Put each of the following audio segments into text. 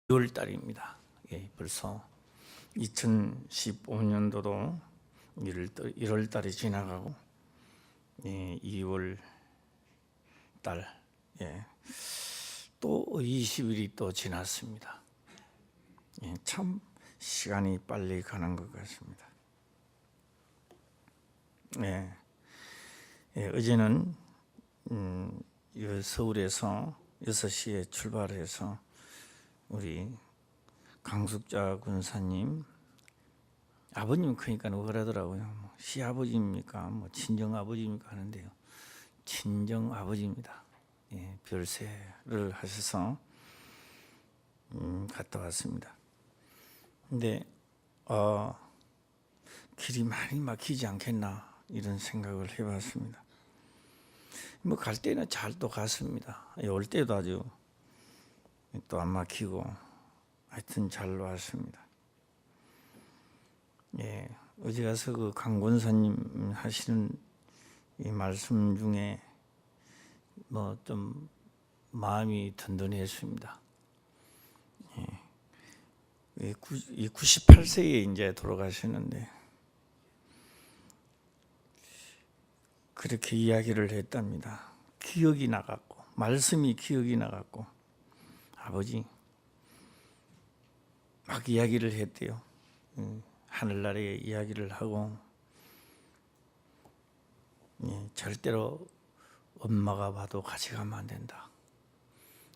2월 달입니다. 벌써 2015년도도 1월 달이 지나가고 2월 달 또 20일이 또 지났습니다. 참 시간이 빨리 가는 것 같습니다. 어제는 서울에서 6시에 출발해서 우리 강숙자 군사님 아버님 그러니까 그러더라고요. 시아버지입니까? 친정 아버지입니까? 하는데요. 친정 아버지입니다. 별세를 하셔서 갔다 왔습니다. 근데 길이 많이 막히지 않겠나 이런 생각을 해봤습니다. 갈 때는 잘 또 갔습니다. 올 때도 아주 또 안 막히고 하여튼 잘 왔습니다. 어제 가서 그 강권사님 하시는 이 말씀 중에 좀 마음이 든든했습니다. 98세에 이제 돌아가시는데 그렇게 이야기를 했답니다. 기억이 나갔고 말씀이 기억이 나갔고 아버지 막 이야기를 했대요. 하늘나라의 이야기를 하고 절대로 엄마가 봐도 같이 가면 안 된다.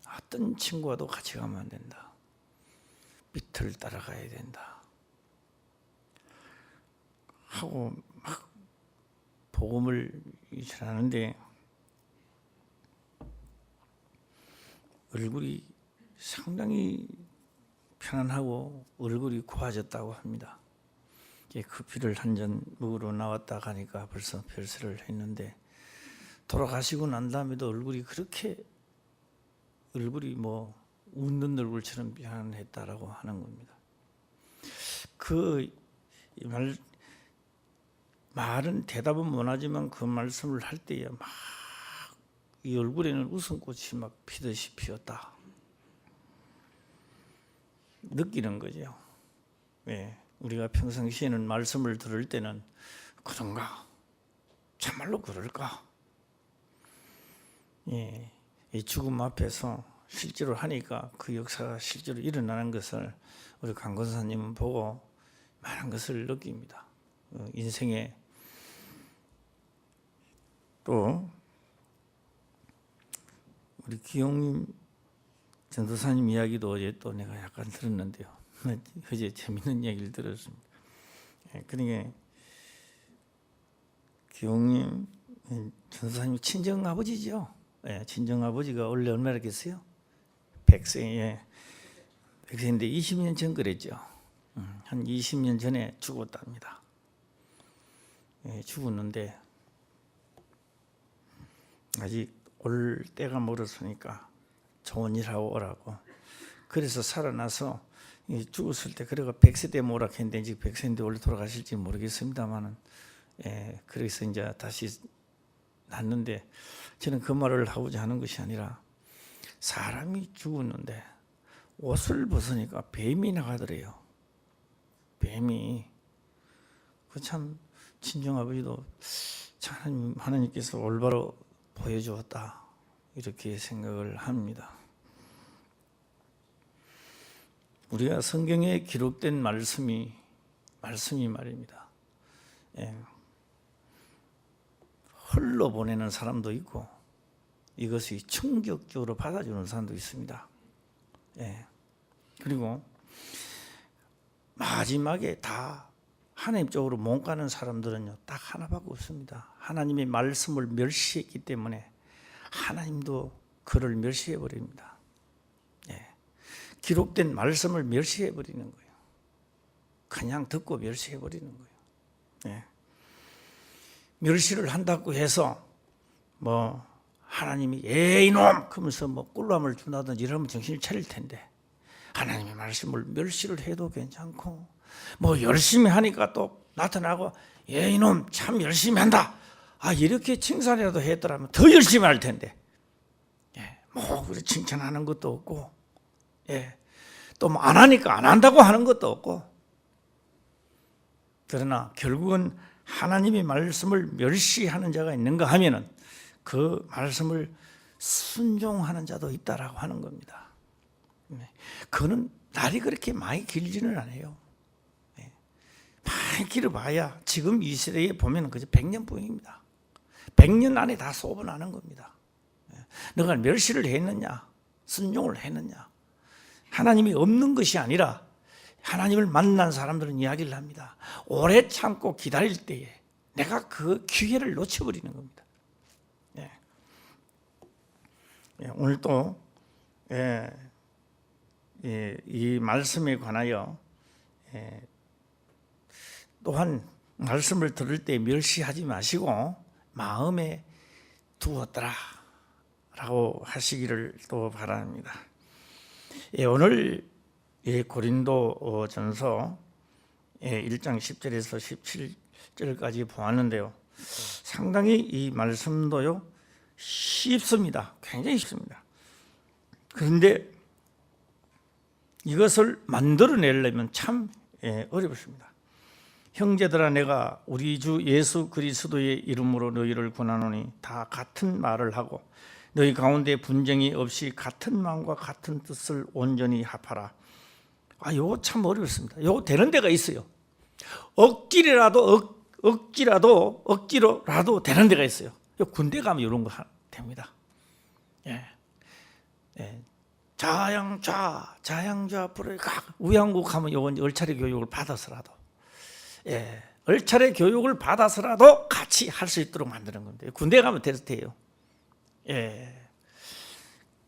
어떤 친구와도 같이 가면 안 된다. 빛을 따라가야 된다. 하고 막 복음을 전하는데 얼굴이 상당히 편안하고 얼굴이 고와졌다고 합니다. 커피를 한 잔 먹으러 나왔다 가니까 벌써 별세를 했는데 돌아가시고 난 다음에도 얼굴이 그렇게 웃는 얼굴처럼 변했다라고 하는 겁니다. 그 말은 대답은 못하지만 그 말씀을 할 때에 막 이 얼굴에는 웃음꽃이 막 피듯이 피었다. 느끼는 거죠. 우리가 평상시에는 말씀을 들을 때는 그런가? 참말로 그럴까? 이 죽음 앞에서 실제로 하니까 그 역사가 실제로 일어나는 것을 우리 강권사님은 보고 많은 것을 느낍니다. 인생에 또 우리 기용님 전도사님 이야기도 어제 또 내가 약간 들었는데요. 어제 재밌는 얘기를 들었습니다. 그러니까 기용님 전도사님 친정 아버지죠. 친정 아버지가 원래 얼마나 됐어요? 100세. 100세인데 20년 전 그랬죠. 한 20년 전에 죽었답니다. 죽었는데 아직 올 때가 멀었으니까 좋은 일 하고 오라고. 그래서 살아나서 죽었을 때 그래가 100세 때 뭐라 했는데 이제 100세인데 원래 돌아가실지 모르겠습니다만은 그래서 이제 다시 났는데 저는 그 말을 하고자 하는 것이 아니라 사람이 죽었는데 옷을 벗으니까 뱀이 나가더래요. 뱀이. 그 참 친정 아버지도 참 하나님께서 올바로 보여주었다 이렇게 생각을 합니다. 우리가 성경에 기록된 말씀이 말입니다. 홀로 보내는 사람도 있고 이것이 충격적으로 받아주는 사람도 있습니다. 그리고 마지막에 다 하나님 쪽으로 못 가는 사람들은요 딱 하나밖에 없습니다. 하나님의 말씀을 멸시했기 때문에 하나님도 그를 멸시해 버립니다. 기록된 말씀을 멸시해 버리는 거예요. 그냥 듣고 멸시해 버리는 거예요. 멸시를 한다고 해서 하나님이 이놈 그러면서 꿀밤을 준다든지 이러면 정신을 차릴 텐데 하나님의 말씀을 멸시를 해도 괜찮고 열심히 하니까 또 나타나고 이놈 참 열심히 한다. 이렇게 칭찬이라도 했더라면 더 열심히 할 텐데 그래 칭찬하는 것도 없고 또 뭐 안 하니까 안 한다고 하는 것도 없고, 그러나 결국은 하나님의 말씀을 멸시하는 자가 있는가 하면은 그 말씀을 순종하는 자도 있다라고 하는 겁니다. 그거는 날이 그렇게 많이 길지는 않아요. 많이 길어봐야 지금 이 시대에 보면 그저 100년뿐입니다. 100년 안에 다 소분하는 겁니다. 너가 멸시를 했느냐, 순종을 했느냐. 하나님이 없는 것이 아니라 하나님을 만난 사람들은 이야기를 합니다. 오래 참고 기다릴 때에 내가 그 기회를 놓쳐버리는 겁니다. 오늘 또 이 말씀에 관하여 또한 말씀을 들을 때 멸시하지 마시고 마음에 두었더라 라고 하시기를 또 바랍니다. 오늘 고린도 전서 1장 10절에서 17절까지 보았는데요, 상당히 이 말씀도요 쉽습니다. 굉장히 쉽습니다. 그런데 이것을 만들어내려면 참 어렵습니다. 형제들아, 내가 우리 주 예수 그리스도의 이름으로 너희를 권하노니 다 같은 말을 하고 너희 가운데 분쟁이 없이 같은 마음과 같은 뜻을 온전히 합하라. 요거 참 어렵습니다. 요거 되는 데가 있어요. 억지로라도 되는 데가 있어요. 군대 가면 이런 거 됩니다. 자양좌 불을각 우양국 하면 요건 얼차례 교육을 받아서라도 얼차례 교육을 받아서라도 같이 할 수 있도록 만드는 건데, 군대 가면 돼요.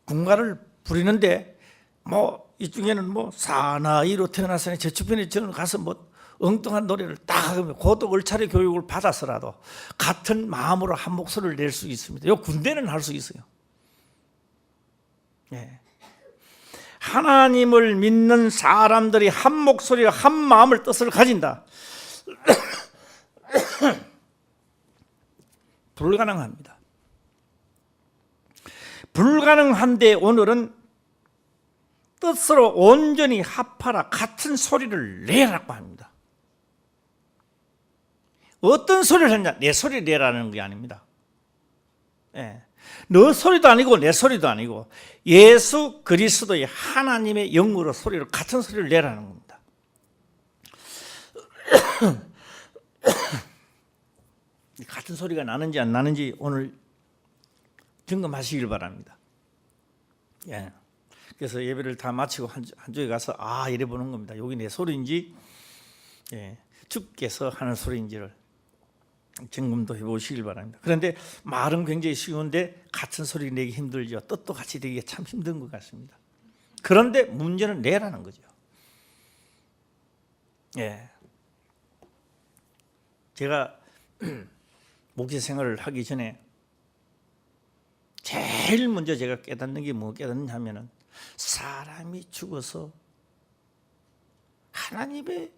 군가를 부리는데 뭐 이중에는 뭐 사나이로 태어났으니 저축편에 저는 가서 뭐 엉뚱한 노래를 딱 하면 그것도 얼차례 교육을 받아서라도 같은 마음으로 한 목소리를 낼 수 있습니다. 요 군대는 할 수 있어요. 하나님을 믿는 사람들이 한 목소리와 한 마음을 뜻을 가진다. 불가능합니다. 불가능한데 오늘은 뜻으로 온전히 합하라, 같은 소리를 내라고 합니다. 어떤 소리를 했냐? 내 소리를 내라는 게 아닙니다. 너 소리도 아니고 내 소리도 아니고 예수 그리스도의 하나님의 영으로 소리를, 같은 소리를 내라는 겁니다. 같은 소리가 나는지 안 나는지 오늘 점검하시길 바랍니다. 그래서 예배를 다 마치고 한쪽에 가서 이래 보는 겁니다. 여기 내 소리인지 주께서 하는 소리인지를 점검도 해보시길 바랍니다. 그런데 말은 굉장히 쉬운데 같은 소리 내기 힘들죠. 뜻도 같이 내기가 참 힘든 것 같습니다. 그런데 문제는 내라는 거죠. 제가 목회 생활을 하기 전에 제일 먼저 제가 깨닫는 게 뭐 깨닫느냐 하면은 사람이 죽어서 하나님의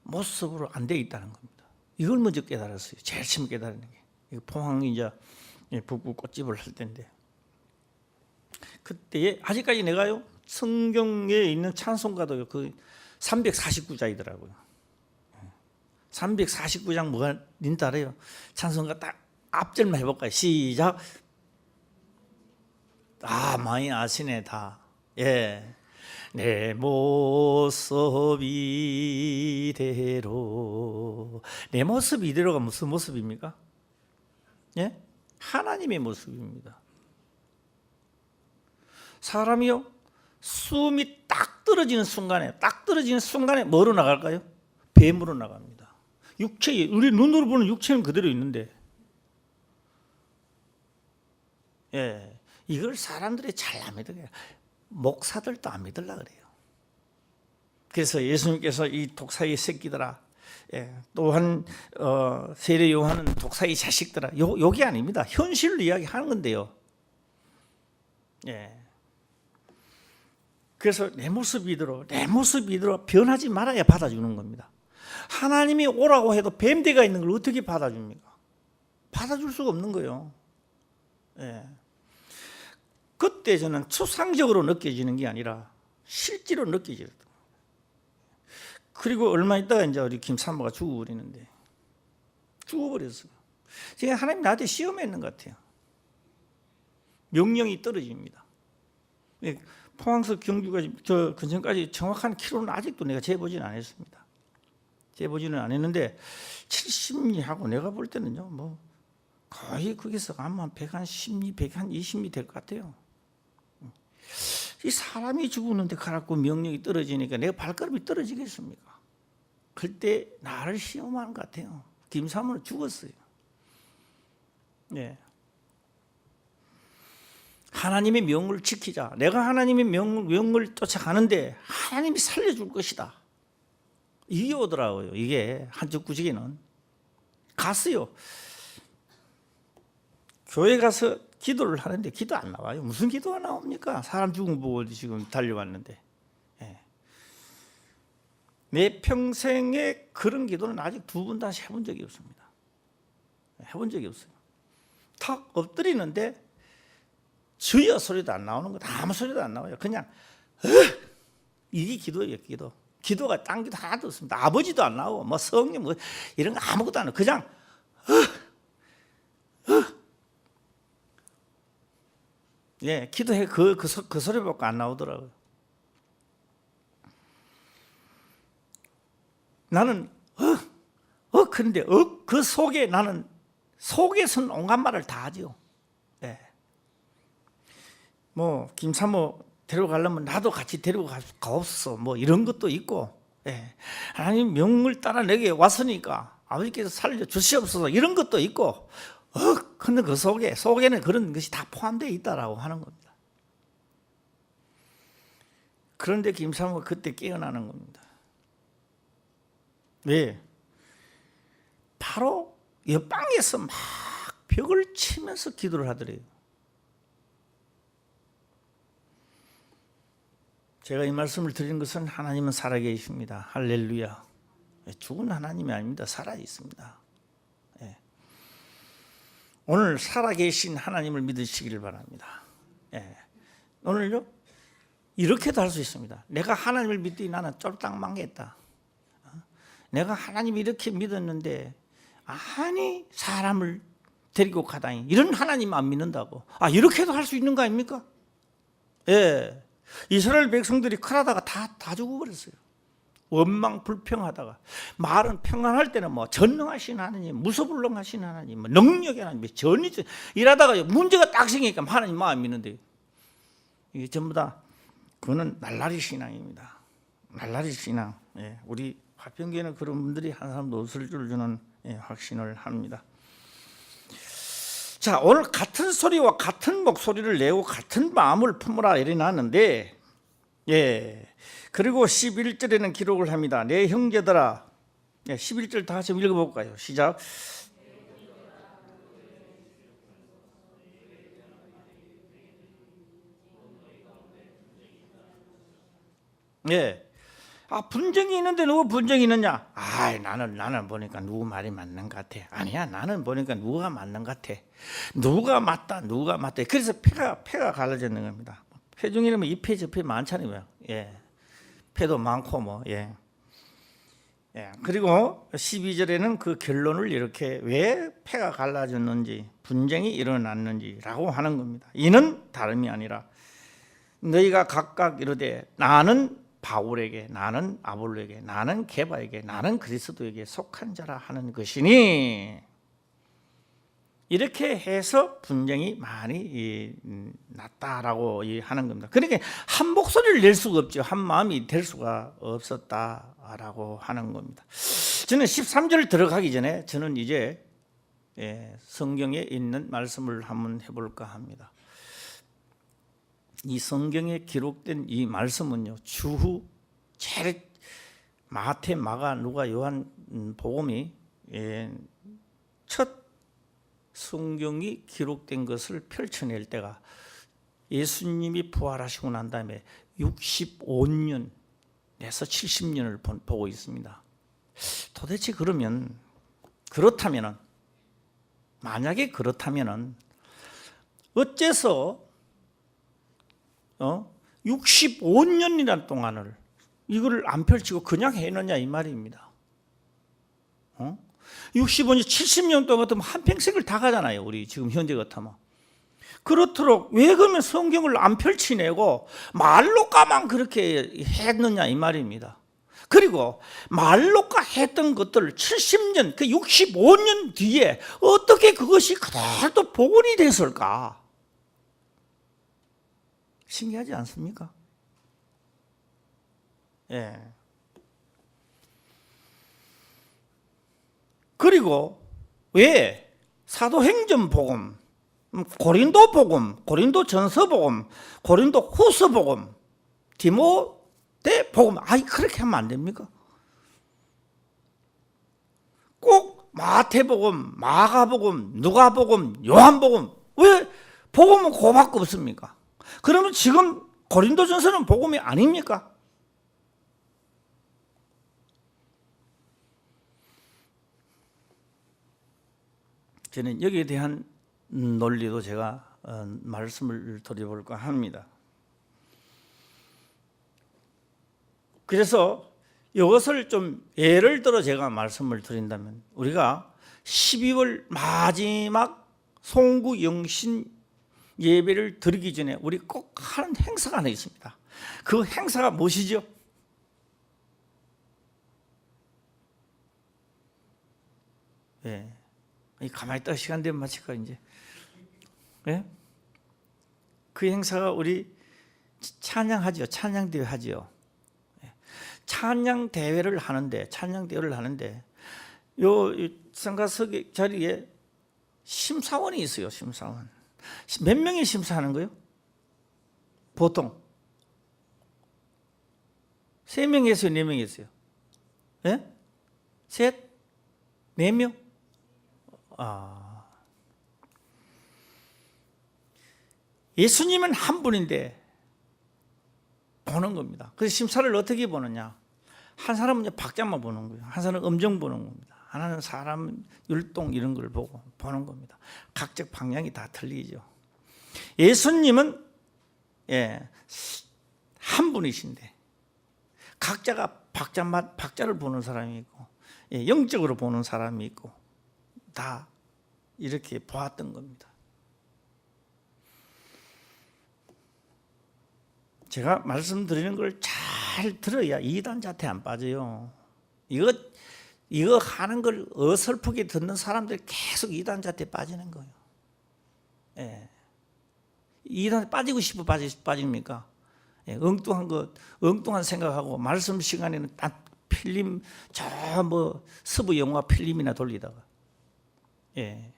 모습으로 안 돼 있다는 겁니다. 이걸 먼저 깨달았어요. 제일 처음 깨달는 게. 포항이 이제 북부 꽃집을 할 때인데, 그때 아직까지 내가요 성경에 있는 찬송가도요 그 349장이더라고요. 349장 뭐가 있는지 알아요? 찬송가 딱 앞절만 해볼까요? 시작. 많이 아시네 다. 내 모습 이대로. 내 모습 이대로가 무슨 모습입니까? 하나님의 모습입니다. 사람이요 숨이 딱 떨어지는 순간에 뭐로 나갈까요? 뱀으로 나갑니다. 육체, 우리 눈으로 보는 육체는 그대로 있는데, 이걸 사람들이 잘 안 믿어요. 목사들도 안 믿으려 그래요. 그래서 예수님께서 이 독사의 새끼들아, 또한 세례 요한은 독사의 자식들아, 요게 아닙니다. 현실을 이야기하는 건데요. 그래서 내 모습 이대로 변하지 말아야 받아주는 겁니다. 하나님이 오라고 해도 뱀대가 있는 걸 어떻게 받아줍니까? 받아줄 수가 없는 거예요. 그때 저는 추상적으로 느껴지는 게 아니라 실제로 느껴져요. 그리고 얼마 있다가 이제 우리 김사모가 죽어버리는데, 죽어버렸어요. 지금 하나님 나한테 시험했는 것 같아요. 명령이 떨어집니다. 포항서 경주까지 저 근처까지 정확한 키로는 아직도 내가 재보지는 않았습니다. 재보지는 않았는데 70리하고 내가 볼 때는요, 뭐 거의 거기서 아마 한 110리, 120리 될 것 같아요. 이 사람이 죽었는데 가라고 명령이 떨어지니까 내가 발걸음이 떨어지겠습니까? 그때 나를 시험하는 것 같아요. 김사모는 죽었어요. 네. 하나님의 명을 지키자. 내가 하나님의 명을 쫓아가는데 하나님이 살려줄 것이다. 이게 오더라고요. 이게 한쪽 구지기는 갔어요. 교회 가서 기도를 하는데 기도 안 나와요. 무슨 기도가 나옵니까? 사람 죽은 거 보고 지금 달려왔는데. 예. 내 평생에 그런 기도는 아직 2번 다시 해본 적이 없습니다. 해본 적이 없어요. 탁 엎드리는데 주여 소리도 안 나오는 거, 아무 소리도 안 나와요. 그냥 이게 기도예요. 기도. 기도가 딴 기도 하나도 없습니다. 아버지도 안 나오고 뭐 성령 뭐 이런 거 아무것도 안 나오고 그냥 예, 기도해 그 소리밖에 안 나오더라고요. 나는 그런데 그 속에 나는 속에서는 온갖 말을 다 하죠. 예. 뭐 김사모 데려가려면 나도 같이 데리고 가옵소서 뭐 이런 것도 있고, 예. 하나님 명을 따라 내게 왔으니까 아버지께서 살려 주시옵소서 이런 것도 있고, 근데 그 속에는 그런 것이 다 포함되어 있다라고 하는 겁니다. 그런데 김사모가 그때 깨어나는 겁니다. 왜? 바로 옆방에서 막 벽을 치면서 기도를 하더래요. 제가 이 말씀을 드리는 것은 하나님은 살아계십니다. 할렐루야. 죽은 하나님이 아닙니다. 살아있습니다. 예. 오늘 살아계신 하나님을 믿으시기를 바랍니다. 예. 오늘요 이렇게도 할 수 있습니다. 내가 하나님을 믿더니 나는 쫄딱 망했다. 내가 하나님을 이렇게 믿었는데 아니 사람을 데리고 가다니 이런 하나님 안 믿는다고. 이렇게도 할 수 있는 거 아닙니까? 예. 이스라엘 백성들이 칼하다가 다 죽어버렸어요. 원망 불평하다가, 말은 평안할 때는 뭐 전능하신 하나님, 무소불능하신 하나님, 뭐 능력의 하나님, 전이 일하다가 문제가 딱 생기니까 하나님 안 믿는데, 이게 전부 다 그거는 날라리 신앙입니다. 날라리 신앙. 예. 우리 화평교회는 그런 분들이 한 사람도 없을 줄 저는 확신을 합니다. 자, 오늘 같은 소리와 같은 목소리를 내고 같은 마음을 품으라 이래 놨는데, 예. 그리고 11절에는 기록을 합니다. 내 형제들아. 예, 11절 다 같이 읽어볼까요? 시작. 예. 분쟁이 있는데 누구 분쟁이 있느냐? 나는 보니까 누구 말이 맞는 것 같아. 아니야, 나는 보니까 누가 맞는 것 같아. 누가 맞다. 그래서 패가 갈라지는 겁니다. 패 중에는 이 패 저 패 많잖아요. 예. 패도 많고 뭐. 예. 예. 그리고 12절에는 그 결론을 이렇게 왜 패가 갈라졌는지, 분쟁이 일어났는지라고 하는 겁니다. 이는 다름이 아니라 너희가 각각 이르되 나는 바울에게, 나는 아볼로에게, 나는 게바에게, 나는 그리스도에게 속한 자라 하는 것이니, 이렇게 해서 분쟁이 많이 났다라고 하는 겁니다. 그러니까 한 목소리를 낼 수가 없죠. 한 마음이 될 수가 없었다라고 하는 겁니다. 저는 13절 들어가기 전에 저는 이제 성경에 있는 말씀을 한번 해볼까 합니다. 이 성경에 기록된 이 말씀은요, 주후 제일 마태, 마가, 누가, 요한 복음이 첫 성경이 기록된 것을 펼쳐낼 때가 예수님이 부활하시고 난 다음에 65년에서 70년을 보고 있습니다. 도대체 그렇다면은 만약에 그렇다면은 어째서 65년이란 동안을 이거를 안 펼치고 그냥 해느냐 이 말입니다. 65년, 70년 동안 같으면 한평생을 다 가잖아요. 우리 지금 현재 같으면. 그렇도록 왜 그러면 성경을 안 펼치내고 말로까만 그렇게 했느냐 이 말입니다. 그리고 말로까 했던 것들을 70년, 그 65년 뒤에 어떻게 그것이 그대로 복원이 됐을까? 신기하지 않습니까? 예. 그리고 왜 사도행전 복음, 고린도 복음, 고린도 전서 복음, 고린도 후서 복음, 디모데 복음, 그렇게 하면 안 됩니까? 꼭 마태복음, 마가복음, 누가복음, 요한복음, 왜 복음은 그거밖에 없습니까? 그러면 지금 고린도전서는 복음이 아닙니까? 저는 여기에 대한 논리도 제가 말씀을 드려볼까 합니다. 그래서 이것을 좀 예를 들어 제가 말씀을 드린다면, 우리가 12월 마지막 송구 영신 예배를 드리기 전에 우리 꼭 하는 행사가 하나 있습니다. 그 행사가 무엇이죠? 예. 가만히 있다가 시간 되면 마칠까 이제. 예? 그 행사가 우리 찬양하죠. 찬양대회 하죠. 찬양대회를 하는데 요 성가석 자리에 심사원이 있어요. 심사원. 몇 명이 심사하는 거예요? 보통 3명이 있어요? 4명이 있어요? 예? 셋? 4명? 예수님은 한 분인데 보는 겁니다. 그래서 심사를 어떻게 보느냐? 한 사람은 박자만 보는 거예요. 한 사람은 음정 보는 겁니다. 하나는 사람 율동 이런 걸 보고 보는 겁니다. 각적 방향이 다 틀리죠. 예수님은 한 분이신데 각자가 박자를 보는 사람이 있고 영적으로 보는 사람이 있고 다 이렇게 보았던 겁니다. 제가 말씀드리는 걸 잘 들어야 이단 자태 안 빠져요. 이거 하는 걸 어설프게 듣는 사람들 계속 이단 자태 빠지는 거예요. 예. 이단 빠지고 싶어 빠집니까? 예. 엉뚱한 생각하고 말씀 시간에는 딱 필름 서부 영화 필름이나 돌리다가. 예.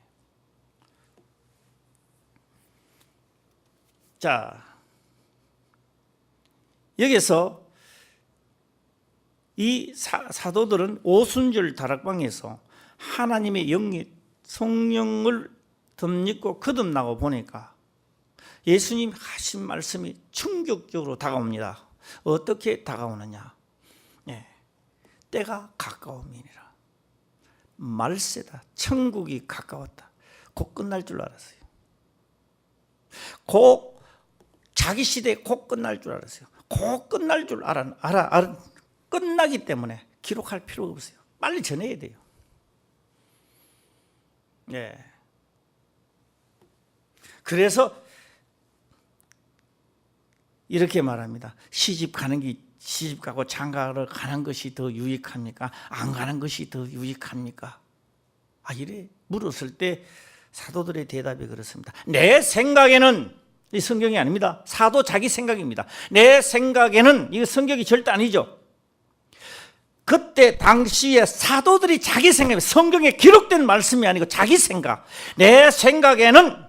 자, 여기서 이 사도들은 오순절 다락방에서 하나님의 영이 성령을 덧입고 거듭나고 보니까 예수님 하신 말씀이 충격적으로 다가옵니다. 어떻게 다가오느냐? 때가 가까움이니라. 말세다. 천국이 가까웠다. 곧 끝날 줄 알았어요. 자기 시대에 곧 끝날 줄 알았어요. 곧 끝날 줄 끝나기 때문에 기록할 필요가 없어요. 빨리 전해야 돼요. 그래서 이렇게 말합니다. 시집 가고 장가를 가는 것이 더 유익합니까? 안 가는 것이 더 유익합니까? 이래 물었을 때 사도들의 대답이 그렇습니다. 내 생각에는, 이 성경이 아닙니다. 사도 자기 생각입니다. 내 생각에는, 이거 성경이 절대 아니죠. 그때 당시에 사도들이 자기 생각, 성경에 기록된 말씀이 아니고 자기 생각. 내 생각에는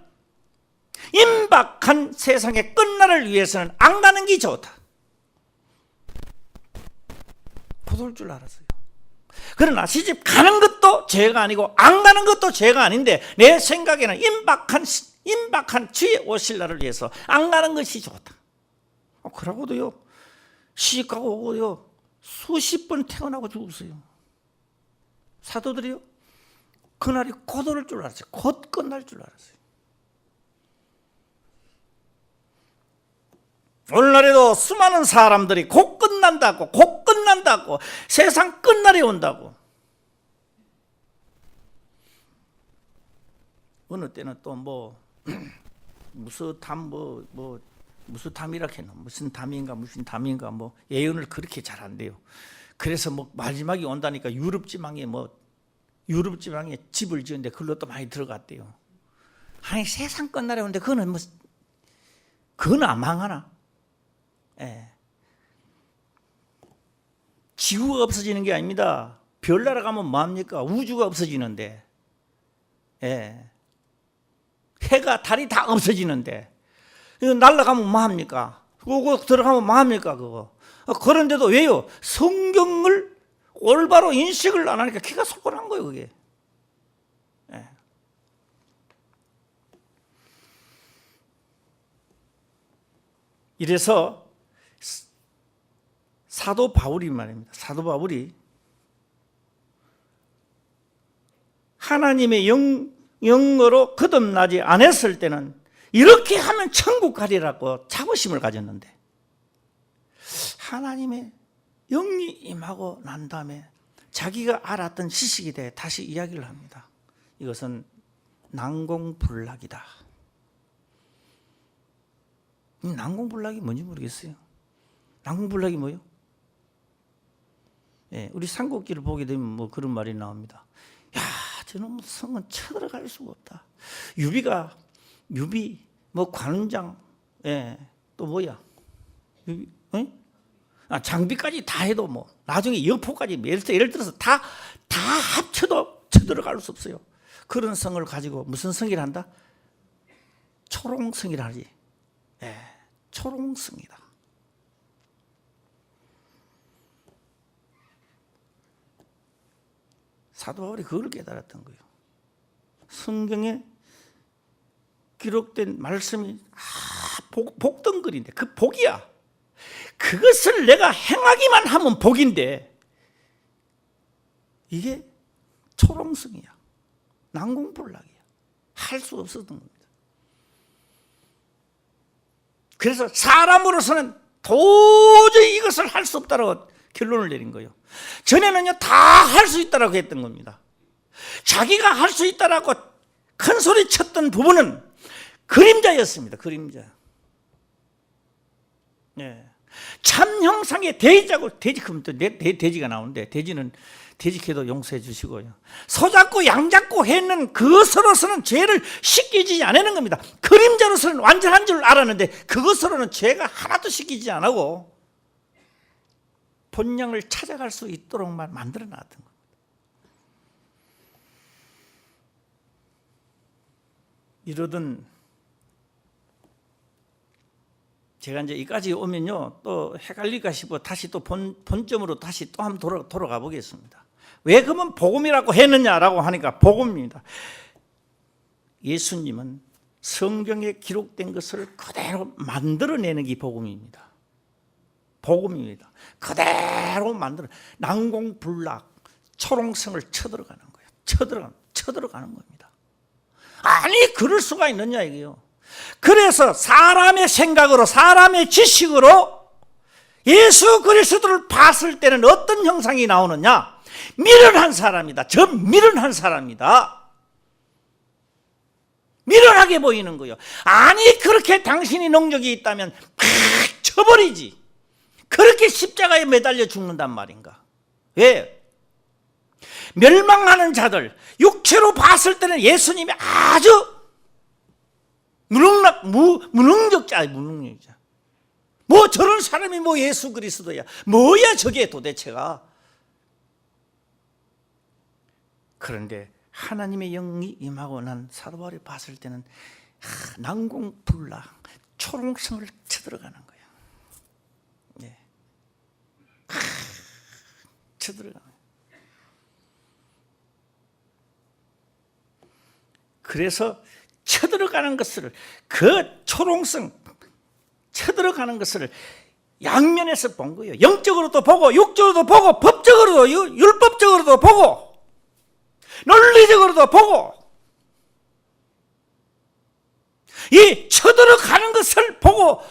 임박한 세상의 끝날을 위해서는 안 가는 게 좋다. 그럴 줄 알았어요. 그러나 시집 가는 것도 죄가 아니고 안 가는 것도 죄가 아닌데 내 생각에는 임박한 주의 오실 날을 위해서 안 가는 것이 좋다. 그러고도요, 시집 가고 오고요, 수십 번 태어나고 죽었어요. 사도들이요, 그날이 곧 올 줄 알았어요. 곧 끝날 줄 알았어요. 오늘날에도 수많은 사람들이 곧 끝난다고, 곧 끝난다고, 세상 끝날이 온다고. 어느 때는 또 무슨 담이라 했나, 무슨 담인가 예언을 그렇게 잘 한대요. 그래서 마지막이 온다니까 유럽 지방에 집을 지었는데 그걸로 또 많이 들어갔대요. 아니 세상 끝날에 오는데 그거는 안 망하나? 예. 지구가 없어지는 게 아닙니다. 별 날아가면 뭐합니까? 우주가 없어지는데, 예. 해가 달이 다 없어지는데, 이거 날아가면 뭐합니까? 그거 들어가면 뭐합니까? 그런데도 왜요? 성경을 올바로 인식을 안 하니까 기가 솔솔한 거예요, 그게. 예. 이래서 사도 바울이 말입니다. 사도 바울이 하나님의 영으로 거듭나지 않았을 때는 이렇게 하면 천국 가리라고 자부심을 가졌는데, 하나님의 영이 임하고 난 다음에 자기가 알았던 지식에 대해 다시 이야기를 합니다. 이것은 난공불락이다. 이 난공불락이 뭔지 모르겠어요. 난공불락이 뭐예요? 예, 우리 삼국기를 보게 되면 그런 말이 나옵니다. 야, 저놈 성은 쳐들어갈 수가 없다. 유비, 관운장, 예, 또 뭐야? 장비까지 다 해도 나중에 여포까지 예를 들어서 다 합쳐도 쳐들어갈 수 없어요. 그런 성을 가지고 무슨 성이라 한다? 초롱성이라 하지. 예, 초롱성이다. 사도 바울이 그걸 깨달았던 거예요. 성경에 기록된 말씀이 복덩거리인데 그 복이야. 그것을 내가 행하기만 하면 복인데 이게 초롱성이야. 난공불락이야. 할 수 없었던 겁니다. 그래서 사람으로서는 도저히 이것을 할 수 없다고 결론을 내린 거예요. 전에는요 다 할 수 있다고 했던 겁니다. 자기가 할 수 있다고 큰 소리 쳤던 부분은 그림자였습니다. 그림자. 네. 참 형상의 돼지자고, 그러면 또 돼지가 나오는데, 돼지캐도 용서해 주시고요. 소 잡고 양 잡고 했는 그것으로서는 죄를 씻기지 않는 겁니다. 그림자로서는 완전한 줄 알았는데 그것으로는 죄가 하나도 씻기지 않고 본향을 찾아갈 수 있도록만 만들어 놨던 겁니다. 이러던 제가 이제 여기까지 오면요 또 헷갈릴까 싶어 다시 또 본점으로 다시 또 한번 돌아가 보겠습니다. 왜 그러면 복음이라고 했느냐라고 하니까 복음입니다. 예수님은 성경에 기록된 것을 그대로 만들어내는 게 복음입니다. 복음입니다. 그대로 만들어 난공불락 초롱성을 쳐들어가는 거예요. 쳐들어가는 겁니다. 아니 그럴 수가 있느냐 이게요. 그래서 사람의 생각으로 사람의 지식으로 예수 그리스도를 봤을 때는 어떤 형상이 나오느냐? 미련한 사람이다. 저 미련한 사람이다. 미련하게 보이는 거예요. 아니 그렇게 당신이 능력이 있다면 팍 쳐버리지. 그렇게 십자가에 매달려 죽는단 말인가? 왜? 멸망하는 자들 육체로 봤을 때는 예수님이 아주 무능력자. 저런 사람이 예수 그리스도야. 뭐야 저게 도대체가. 그런데 하나님의 영이 임하고 난 사도 바울이 봤을 때는 난공불락 초롱성을 쳐들어가는 거예요. 네. 쳐들어가는 거예요. 그래서 쳐들어가는 것을 그 초롱성 쳐들어가는 것을 양면에서 본 거예요. 영적으로도 보고 육적으로도 보고 법적으로도 율법적으로도 보고 논리적으로도 보고 이 쳐들어가는 것을 보고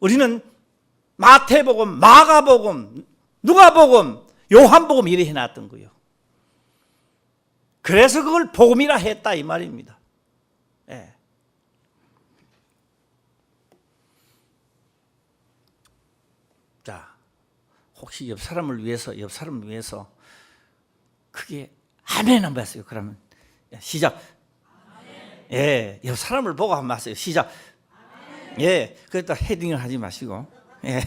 우리는 마태복음, 마가복음, 누가복음, 요한복음 이래 해놨던 거예요. 그래서 그걸 복음이라 했다 이 말입니다. 예. 자, 혹시 옆 사람을 위해서 크게 아멘 한번 하세요. 그러면 시작. 예, 옆 사람을 보고 한번 하세요. 시작. 예, 그랬다 헤딩을 하지 마시고. 예.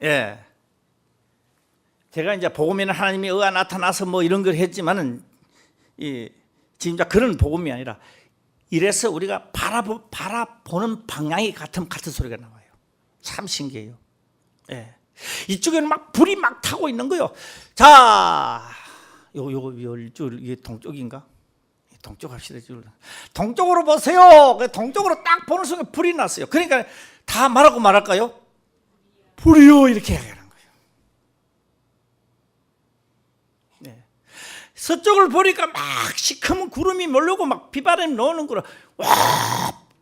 예. 제가 이제 복음에는 하나님의 의가 나타나서 뭐 이런 걸 했지만은 지금 그런 복음이 아니라 이래서 우리가 바라보는 방향이 같은 소리가 나와요. 참 신기해요. 예. 이쪽에는 막 불이 막 타고 있는 거요. 자, 이게 동쪽인가? 동쪽 합시다. 동쪽으로 보세요. 동쪽으로 딱 보는 순간 불이 났어요. 그러니까 다 말하고 말할까요? 불이요 이렇게 이야기하는 거예요. 네. 서쪽을 보니까 막 시커먼 구름이 몰려오고 막 비바람이 나오는 거라 와,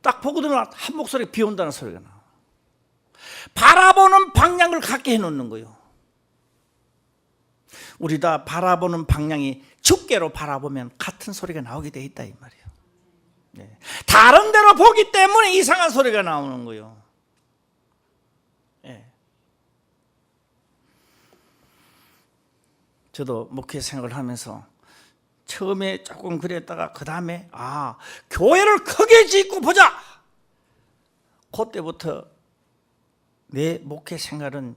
딱 보거든 한 목소리 비 온다는 소리가 나. 바라보는 방향을 갖게 해놓는 거예요. 우리 다 바라보는 방향이 주께로 바라보면 같은 소리가 나오게 돼 있다 이 말이에요. 네. 다른 데로 보기 때문에 이상한 소리가 나오는 거예요. 네. 저도 목회 생활을 하면서 처음에 조금 그랬다가 그 다음에 교회를 크게 짓고 보자. 그때부터 내 목회 생활은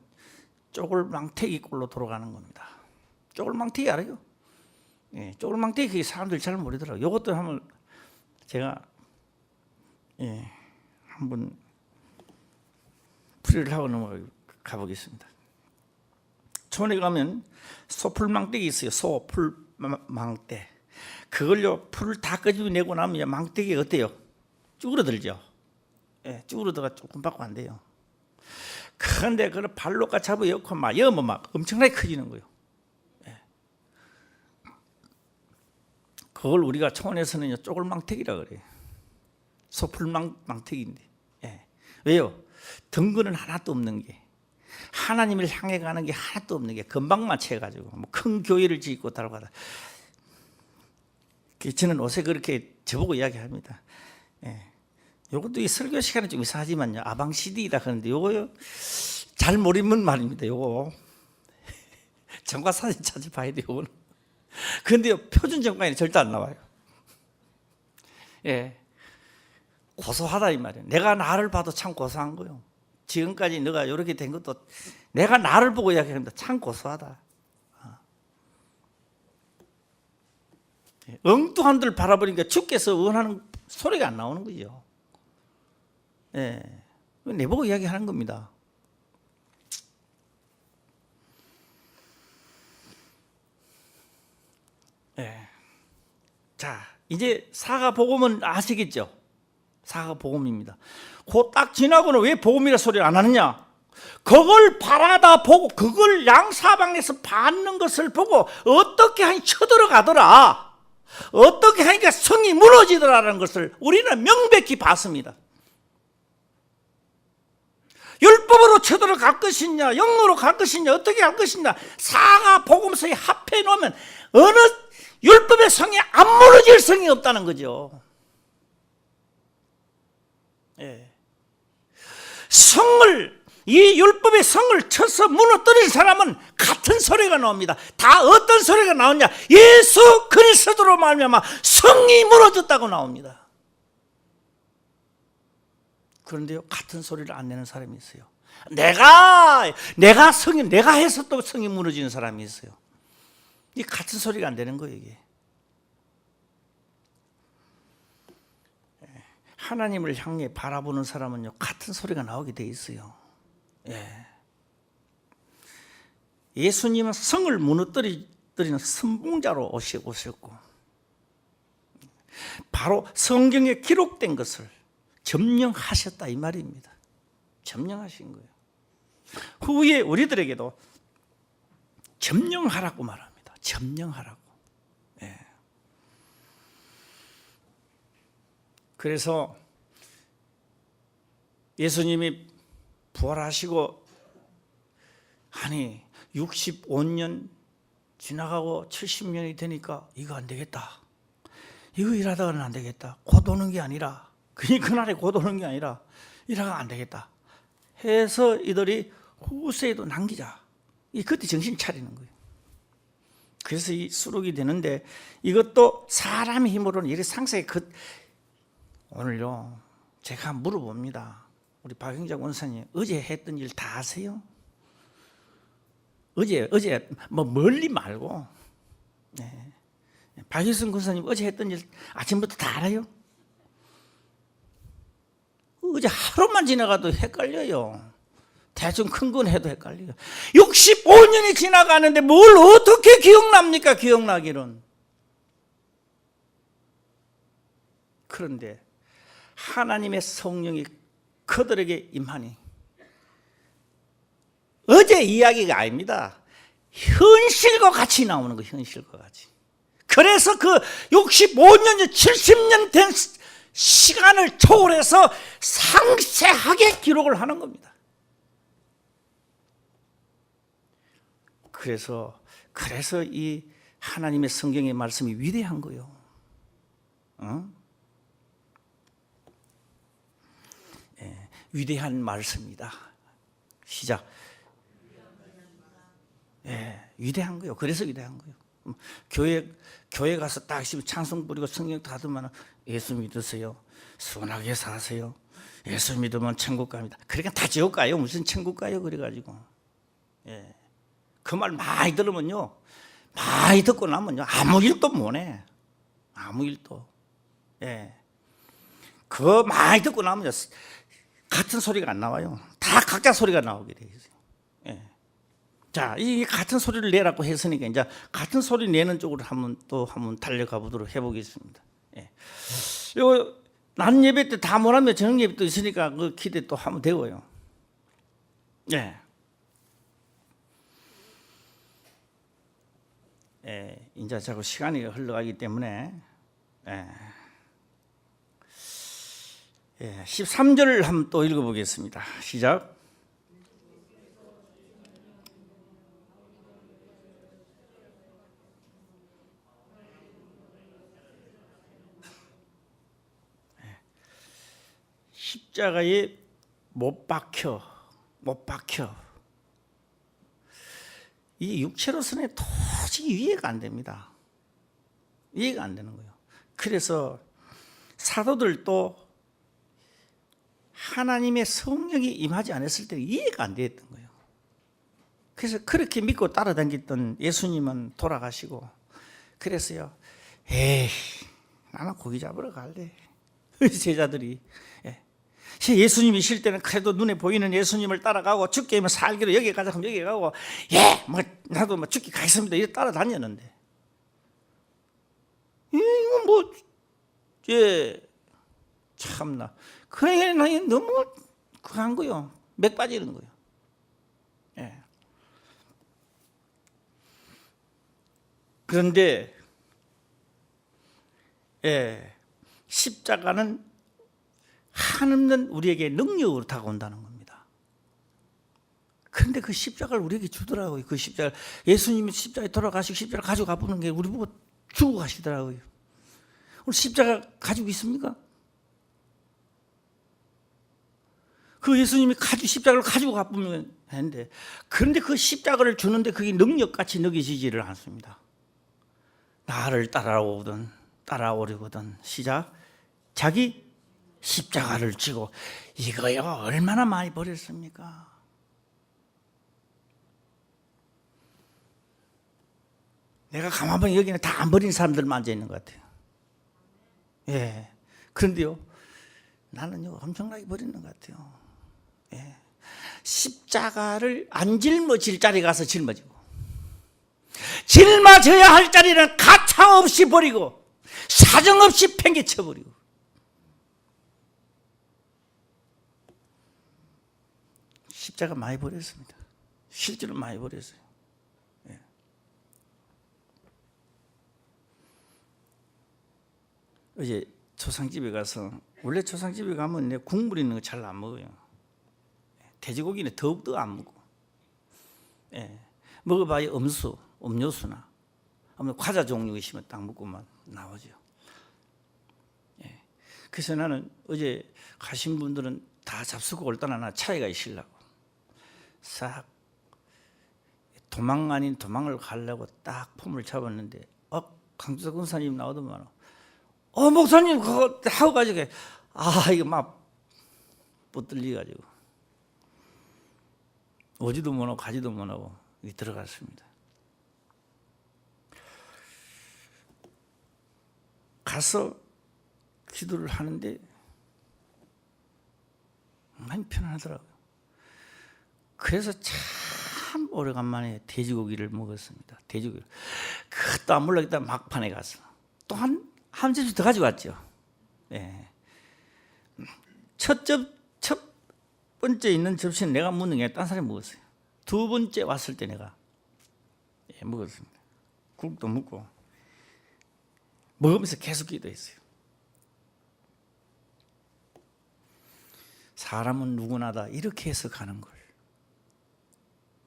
쪼글망태기 꼴로 돌아가는 겁니다. 쪼글망태기 알아요? 예, 쪼글망태기 그게 사람들이 잘 모르더라고요. 이것도 한번 제가 한번 풀이를 하고 넘어가 보겠습니다. 촌에 가면 소풀망대기 있어요. 소풀망대. 그걸요 풀을 다 끄집어내고 나면 망대기가 어때요? 쭈그러들죠. 예, 쭈그러들어가 조금밖에 안 돼요. 그런데 그걸 발로까 잡아 엮고 막 여면 막 엄청나게 커지는 거예요. 예. 그걸 우리가 촌에서는 쪼글망태기라 그래요. 소풀망태기인데. 예. 왜요? 덩그는 하나도 없는 게, 하나님을 향해 가는 게 하나도 없는 게 금방만 채가지고 뭐 큰 교회를 짓고 달아가다. 저는 요새 그렇게 저보고 이야기합니다. 예. 요것도 이 설교 시간은 좀 이상하지만요. 아방CD이다 그러는데 요거요 잘 모르는 말입니다. 요거 정과 사진 찾아봐야 돼요. 요거는. 그런데요 표준 정과에는 절대 안 나와요. 예, 고소하다 이 말이에요. 내가 나를 봐도 참 고소한 거요. 지금까지 너가 이렇게 된 것도 내가 나를 보고 이야기합니다. 참 고소하다. 엉뚱한 데를 바라보니까 주께서 원하는 소리가 안 나오는 거죠. 예, 내보고 이야기하는 겁니다. 예. 자, 이제 사가복음은 아시겠죠? 사가복음입니다. 그 딱 지나고는 왜 복음이라 소리를 안 하느냐? 그걸 바라다 보고 그걸 양사방에서 받는 것을 보고 어떻게 하니 쳐들어가더라. 어떻게 하니까 성이 무너지더라라는 것을 우리는 명백히 봤습니다. 율법으로 쳐들어갈 것이냐, 영으로 갈 것이냐, 어떻게 할 것이냐, 사가복음서에 합해 놓으면 어느 율법의 성이 안 무너질 성이 없다는 거죠. 예. 성을, 이 율법의 성을 쳐서 무너뜨린 사람은 같은 소리가 나옵니다. 다 어떤 소리가 나오냐? 예수 그리스도로 말미암아 성이 무너졌다고 나옵니다. 그런데요, 같은 소리를 안 내는 사람이 있어요. 내가 성이, 내가 해서 또 성이 무너지는 사람이 있어요. 이 같은 소리가 안 되는 거예요, 이게. 하나님을 향해 바라보는 사람은요, 같은 소리가 나오게 돼 있어요. 예. 예수님은 성을 무너뜨리는 선봉자로 오셨고, 바로 성경에 기록된 것을 점령하셨다 이 말입니다. 점령하신 거예요. 후에 우리들에게도 점령하라고 말합니다. 점령하라고. 예. 그래서 예수님이 부활하시고 아니 65년 지나가고 70년이 되니까 이거 안 되겠다. 이거 일하다가는 안 되겠다. 곧 오는 게 아니라 그날에 곧 오는 게 아니라 일하다가 안 되겠다 해서 이들이 후세에도 남기자. 그때 정신 차리는 거예요. 그래서 이 수록이 되는데 이것도 사람의 힘으로는 이렇게 상세히 오늘요 제가 물어봅니다. 우리 박영장 원사님 어제 했던 일 다 아세요? 어제 뭐 멀리 말고 네. 박일순 권사님 어제 했던 일 아침부터 다 알아요? 어제 하루만 지나가도 헷갈려요. 대충 큰 건 해도 헷갈려요. 65년이 지나가는데 뭘 어떻게 기억납니까? 기억나기는. 그런데 하나님의 성령이 그들에게 임하니 어제 이야기가 아닙니다. 현실과 같이 나오는 거, 현실과 같이. 그래서 그 65년, 70년 된 시간을 초월해서 상세하게 기록을 하는 겁니다. 그래서 이 하나님의 성경의 말씀이 위대한 거예요. 위대한 말씀이다. 시작. 위대한 거예요. 그래서 위대한 거예요. 교회 가서 딱 찬송 부리고 성경 다 들으면 예수 믿으세요. 순하게 사세요. 예수 믿으면 천국 갑니다. 그러니까 다 지옥 가요. 무슨 천국 가요? 그래가지고. 그 말 많이 들으면요. 많이 듣고 나면요. 아무 일도 못 해. 아무 일도. 그거 많이 듣고 나면요. 같은 소리가 안 나와요. 다 각자 소리가 나오게 돼 있어요. 자, 이 같은 소리를 내라고 했으니까 이제 같은 소리 내는 쪽으로 한번 달려가 보도록 해보겠습니다. 요 낮 예배 때 다 못하면 저녁 예배 도 있으니까 그 기대 또 하면 되고요. 이제 자꾸 시간이 흘러가기 때문에 13절을 한번 또 읽어보겠습니다. 시작. 십자가에 못 박혀 이 육체로서는 도저히 이해가 안 됩니다. 이해가 안 되는 거예요. 그래서 사도들도 하나님의 성령이 임하지 않았을 때 이해가 안 됐던 거예요. 그래서 그렇게 믿고 따라다녔던 예수님은 돌아가시고 그래서요. 나는 고기 잡으러 갈래. 제자들이 예수님이 쉴 때는 그래도 눈에 보이는 예수님을 따라가고 죽게 하면 살기로 여기 가자 하면 여기 가고 나도 뭐 죽기 가겠습니다 이렇게 따라다녔는데 이거 참나 그게 너무 그한 거요. 맥 빠지는 거요. 그런데 십자가는 한없는 우리에게 능력으로 다가온다는 겁니다. 그런데 그 십자가를 우리에게 주더라고요. 그 십자가 예수님이 십자가에 돌아가시고 십자가를 가지고 가보는 게 우리 보고 주고 가시더라고요. 오늘 십자가 가지고 있습니까? 그 예수님이 십자가를 가지고 가보면 했는데 그런데 그 십자가를 주는데 그게 능력같이 느껴지지를 않습니다. 나를 따라오려거든 시작. 자기 십자가를 지고 이거요 얼마나 많이 버렸습니까? 내가 가만 보니 여기는 다 안 버린 사람들만 앉아 있는 것 같아요. 그런데요 나는요 엄청나게 버리는 것 같아요. 십자가를 안 짊어질 자리 가서 짊어지고 짊어져야 할 자리는 가차없이 버리고 사정없이 팽개쳐버리고 십자가 많이 버렸습니다. 실제로 많이 버렸어요. 어제 초상집에 가서 원래 초상집에 가면 내 국물 있는 거 잘 안 먹어요. 돼지고기는 더욱더 안 먹고, 예. 먹어봐야 음료수나 아무튼 과자 종류 있으면 딱 먹고만 나오죠. 예. 그래서 나는 어제 가신 분들은 다 잡수고 올다나 차이가 있으려고 싹 도망 아닌 도망을 가려고 딱 폼을 잡았는데 강주석 권사님 나오더만 목사님 그거 하고 가지고 이거 막 뻗들려가지고 오지도 못하고 가지도 못하고 들어갔습니다. 가서 기도를 하는데 많이 편안하더라고요. 그래서 참 오래간만에 돼지고기를 먹었습니다. 돼지고기. 그것도 안 몰라겠다 막판에 가서 또 한 접시 더 가져왔죠. 예. 첫 번째 있는 접시는 내가 먹는 게 딴 사람이 먹었어요. 두 번째 왔을 때 내가 먹었습니다. 국도 먹고 먹으면서 계속 기도했어요. 사람은 누구나 다 이렇게 해서 가는 걸.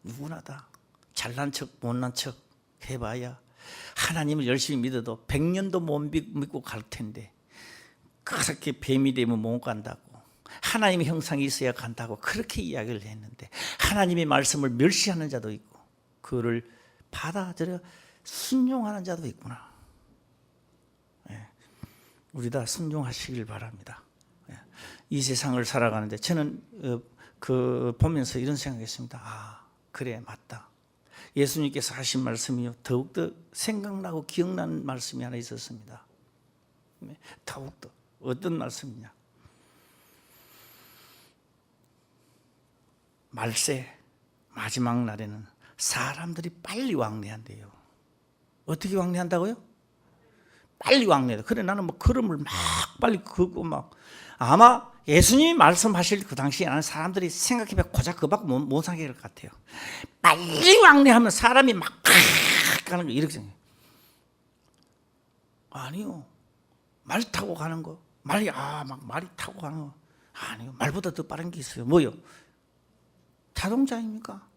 누구나 다 잘난 척 못난 척 해봐야 하나님을 열심히 믿어도 100년도 못 믿고 갈 텐데 그렇게 뱀이 되면 못 간다고 하나님의 형상이 있어야 간다고 그렇게 이야기를 했는데 하나님의 말씀을 멸시하는 자도 있고 그거를 받아들여 순종하는 자도 있구나. 우리 다 순종하시길 바랍니다. 이 세상을 살아가는데 저는 보면서 이런 생각했습니다. 그래 맞다. 예수님께서 하신 말씀이요 더욱더 생각나고 기억나는 말씀이 하나 있었습니다. 더욱더 어떤 말씀이냐. 말세 마지막 날에는 사람들이 빨리 왕래한대요. 어떻게 왕래한다고요? 빨리 왕래한다. 그래 나는 걸음을 막 빨리 걷고 막 아마 예수님이 말씀하실 그 당시에 나는 사람들이 생각해보면 고작 그밖에 못 생각할 것 같아요. 빨리 왕래하면 사람이 막 가는 거 이렇게 생각해요. 아니요. 말 타고 가는 거. 말이 타고 가는 거. 아니요. 말보다 더 빠른 게 있어요. 뭐요? 자동차입니까?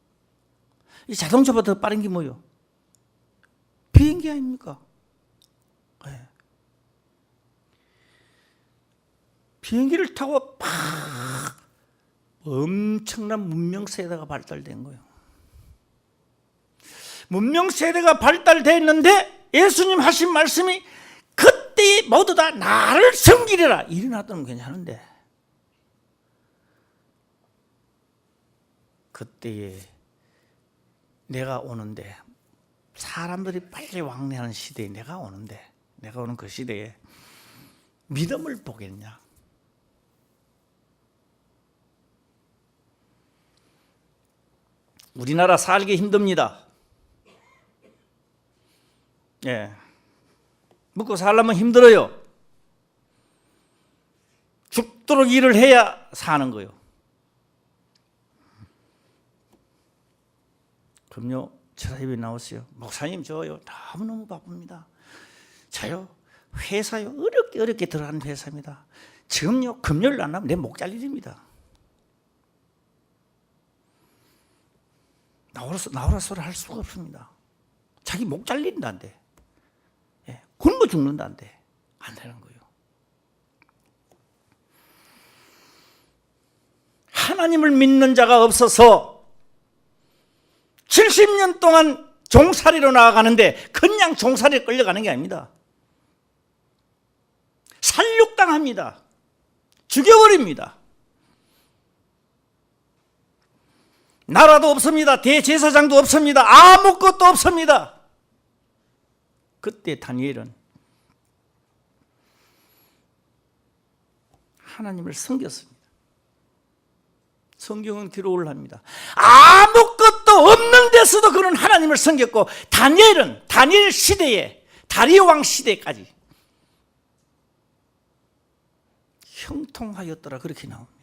이 자동차보다 더 빠른 게 뭐요? 비행기 아닙니까? 네. 비행기를 타고 엄청난 문명세대가 발달된 거예요. 문명세대가 발달됐는데 예수님 하신 말씀이 그때 모두 다 나를 섬기리라 일어났다면 괜찮은데 그때에 내가 오는데 사람들이 빨리 왕래하는 시대에 내가 오는데 내가 오는 그 시대에 믿음을 보겠냐. 우리나라 살기 힘듭니다. 먹고 살려면 힘들어요. 죽도록 일을 해야 사는 거요. 금요 제사예배 나오세요. 목사님 저요 너무너무 바쁩니다. 저요 회사요 어렵게 들어가는 회사입니다. 지금요 금요일 안 하면 내 목 잘리립니다. 나오라 소리 할 수가 없습니다. 자기 목 잘린다는데 굶어 죽는다는데 안 되는 거예요. 하나님을 믿는 자가 없어서 70년 동안 종살이로 나아가는데 그냥 종살이에 끌려가는 게 아닙니다. 살육당합니다. 죽여버립니다. 나라도 없습니다. 대제사장도 없습니다. 아무것도 없습니다. 그때 다니엘은 하나님을 섬겼습니다. 성경은 기록을 합니다. 아무것도 없는 데서도 그는 하나님을 섬겼고 다니엘은 다니엘 시대에 다리오 왕 시대까지 형통하였더라 그렇게 나옵니다.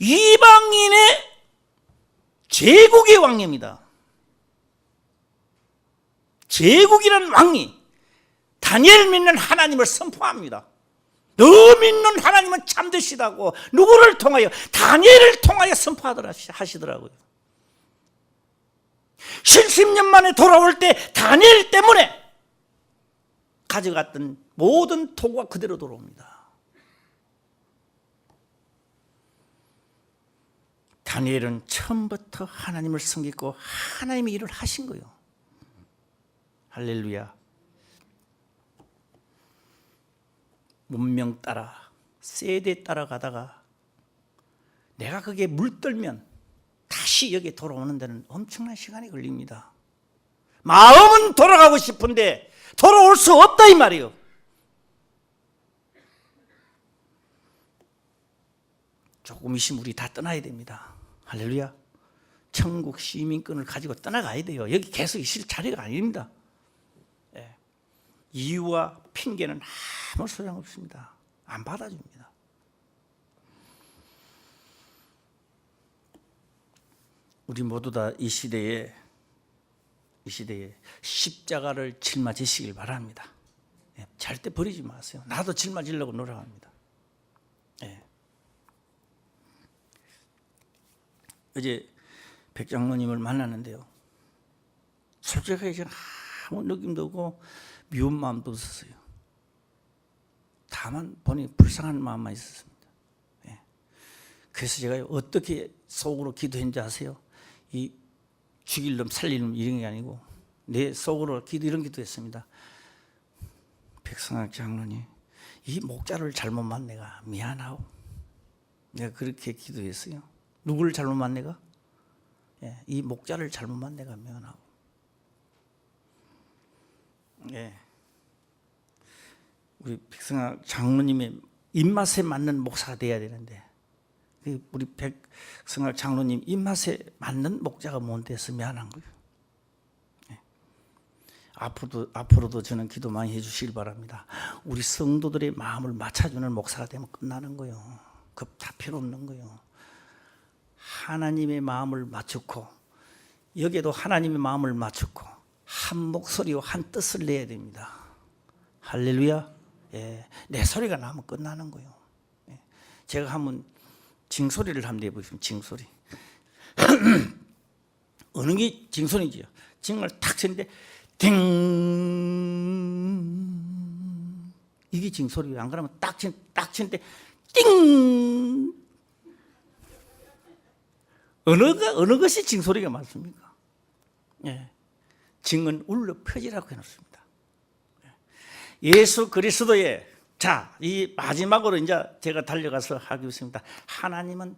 이방인의 제국의 왕입니다. 제국이라는 왕이 다니엘 믿는 하나님을 선포합니다. 너 믿는 하나님은 참되시다고 누구를 통하여? 다니엘을 통하여 선포하더라 하시더라고요. 70년 만에 돌아올 때 다니엘 때문에 가져갔던 모든 도구가 그대로 돌아옵니다. 다니엘은 처음부터 하나님을 섬기고 하나님의 일을 하신 거예요. 할렐루야. 문명 따라 세대 따라가다가 내가 거기에 물들면 다시 여기에 돌아오는 데는 엄청난 시간이 걸립니다. 마음은 돌아가고 싶은데 돌아올 수 없다 이 말이에요. 조금 있으면 우리 다 떠나야 됩니다. 할렐루야. 천국 시민권을 가지고 떠나가야 돼요. 여기 계속 있을 자리가 아닙니다. 예. 이유와 핑계는 아무 소용없습니다. 안 받아줍니다. 우리 모두 다 이 시대에 십자가를 짊어지시길 바랍니다. 예. 절대 버리지 마세요. 나도 짊어지려고 노력합니다. 예. 어제 백장로님을 만났는데요. 솔직하게 아무 느낌도 없고 미운 마음도 없었어요. 다만 보니 불쌍한 마음만 있었습니다. 예. 그래서 제가 어떻게 속으로 기도했는지 아세요? 이 죽일 놈 살릴 놈 이런 게 아니고 내 속으로 이런 기도했습니다. 백성학 장로님, 이 목자를 잘못 만내가 미안하오. 내가 그렇게 기도했어요. 누구를 잘못 만내가? 예, 이 목자를 잘못 만내가 미안하고. 예. 우리 백성학 장로님의 입맛에 맞는 목사가 돼야 되는데 우리 백성학 장로님 입맛에 맞는 목자가 못 돼서 미안한 거예요. 예. 앞으로도 저는 기도 많이 해주시길 바랍니다. 우리 성도들의 마음을 맞춰주는 목사가 되면 끝나는 거예요. 그 다 필요 없는 거예요. 하나님의 마음을 맞추고 여기에도 하나님의 마음을 맞추고 한 목소리와 한 뜻을 내야 됩니다. 할렐루야. 예, 내 소리가 나면 끝나는 거예요. 예, 제가 한번 징소리를 한번 내보시면 징소리. 어느 게 징소리지요? 징을 탁 치는데 띵 이게 징소리예요. 안 그러면 딱 치는데 띵 어느 것이 징소리가 맞습니까? 예, 징은 울려 펴지라고 해놓습니다. 예수 그리스도의 이 마지막으로 이제 제가 달려가서 하겠습니다. 하나님은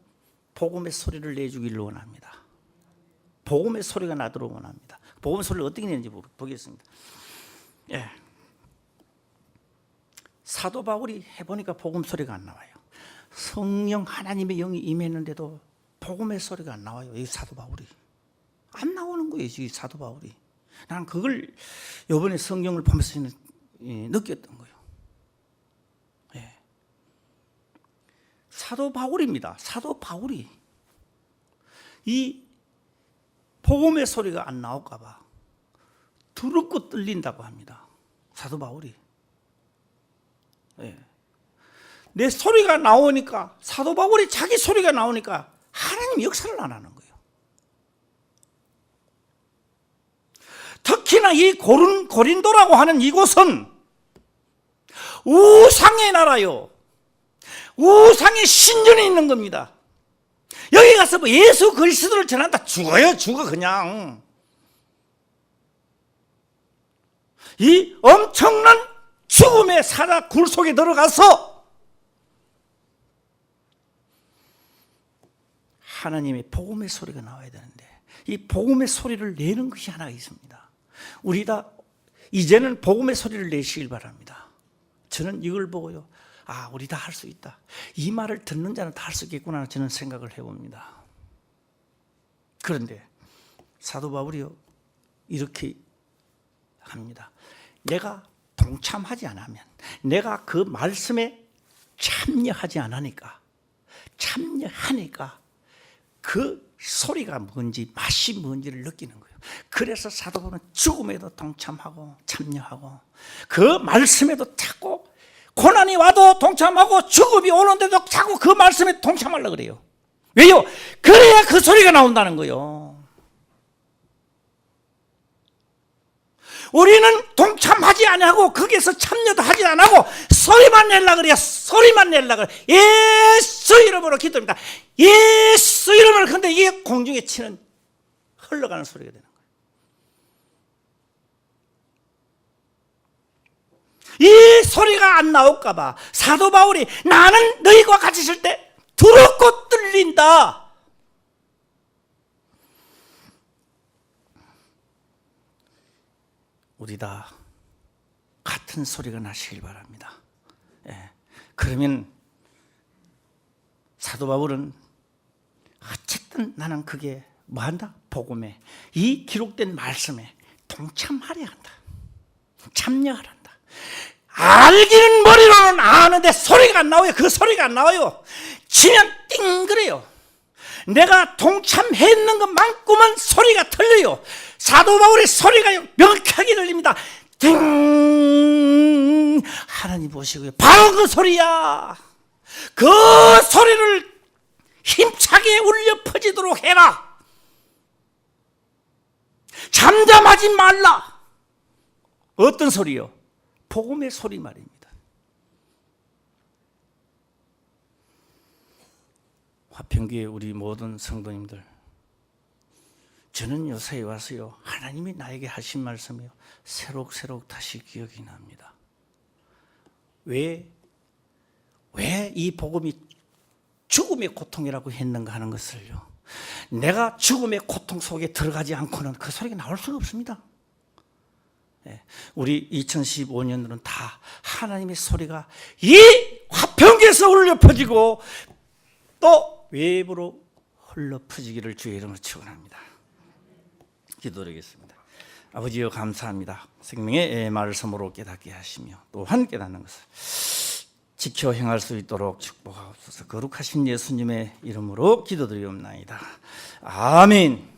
복음의 소리를 내주기를 원합니다. 복음의 소리가 나도록 원합니다. 복음의 소리를 어떻게 내는지 보겠습니다. 예. 사도 바울이 해보니까 복음 소리가 안 나와요. 성령 하나님의 영이 임했는데도 복음의 소리가 안 나와요. 이 사도 바울이 안 나오는 거예요. 이 사도 바울이. 난 그걸 이번에 성경을 보면서 느꼈던 거예요. 예. 사도 바울입니다. 사도 바울이 이 복음의 소리가 안 나올까 봐 두렵고 떨린다고 합니다. 사도 바울이. 예. 내 소리가 나오니까 사도 바울이 자기 소리가 나오니까 하나님 역사를 안 하는 거예요. 특히나 이 고린도라고 하는 이곳은 우상의 나라요. 우상의 신전이 있는 겁니다. 여기 가서 뭐 예수 그리스도를 전한다 죽어요. 죽어 그냥. 이 엄청난 죽음의 사자 굴 속에 들어가서 하나님의 복음의 소리가 나와야 되는데 이 복음의 소리를 내는 것이 하나 있습니다. 우리 다 이제는 복음의 소리를 내시길 바랍니다. 저는 이걸 보고요. 우리 다 할 수 있다. 이 말을 듣는 자는 다 할 수 있겠구나 저는 생각을 해봅니다. 그런데 사도 바울이요 이렇게 합니다. 내가 동참하지 않으면, 내가 그 말씀에 참여하니까 그 소리가 뭔지 맛이 뭔지를 느끼는 거예요. 그래서 사도 바울은 죽음에도 동참하고 참여하고 그 말씀에도 자꾸 고난이 와도 동참하고 죽음이 오는데도 자꾸 그 말씀에 동참하려고 그래요. 왜요? 그래야 그 소리가 나온다는 거예요. 우리는 동참하지 아니하고 거기에서 참여도 하지 않고 소리만 내려고 그래요. 소리만 내려고 그래요. 예수 이름으로 기도합니다. 예수 이름으로. 그런데 이게 공중에 치는 흘러가는 소리가 되는 거예요. 이 소리가 안 나올까 봐 사도 바울이 나는 너희와 같이 있을 때 두렵고 떨린다. 우리 다 같은 소리가 나시길 바랍니다. 예. 그러면 사도 바울은 어쨌든 나는 그게 뭐한다? 복음에 이 기록된 말씀에 동참하려 한다. 참여하려 한다. 알기는 머리로는 아는데 소리가 안 나와요. 그 소리가 안 나와요. 치면 띵 그래요. 내가 동참했는 것만큼은 소리가 틀려요. 사도 바울의 소리가 명확하게 들립니다. 띵! 하나님 보시고요. 바로 그 소리야. 그 소리를 힘차게 울려 퍼지도록 해라. 잠잠하지 말라. 어떤 소리요? 복음의 소리 말입니다. 화평교회 우리 모든 성도님들, 저는 요새에 와서요 하나님이 나에게 하신 말씀이요 새록새록 다시 기억이 납니다. 왜 이 복음이 죽음의 고통이라고 했는가 하는 것을요, 내가 죽음의 고통 속에 들어가지 않고는 그 소리가 나올 수가 없습니다. 우리 2015년으로는 다 하나님의 소리가 이 화평교에서 울려 퍼지고 또 외부로 흘러 퍼지기를 주의 이름으로 축원합니다. 기도드리겠습니다. 아버지여 감사합니다. 생명의 말씀으로 깨닫게 하시며 또한 깨닫는 것을 지켜 행할 수 있도록 축복하옵소서. 거룩하신 예수님의 이름으로 기도드리옵나이다. 아멘.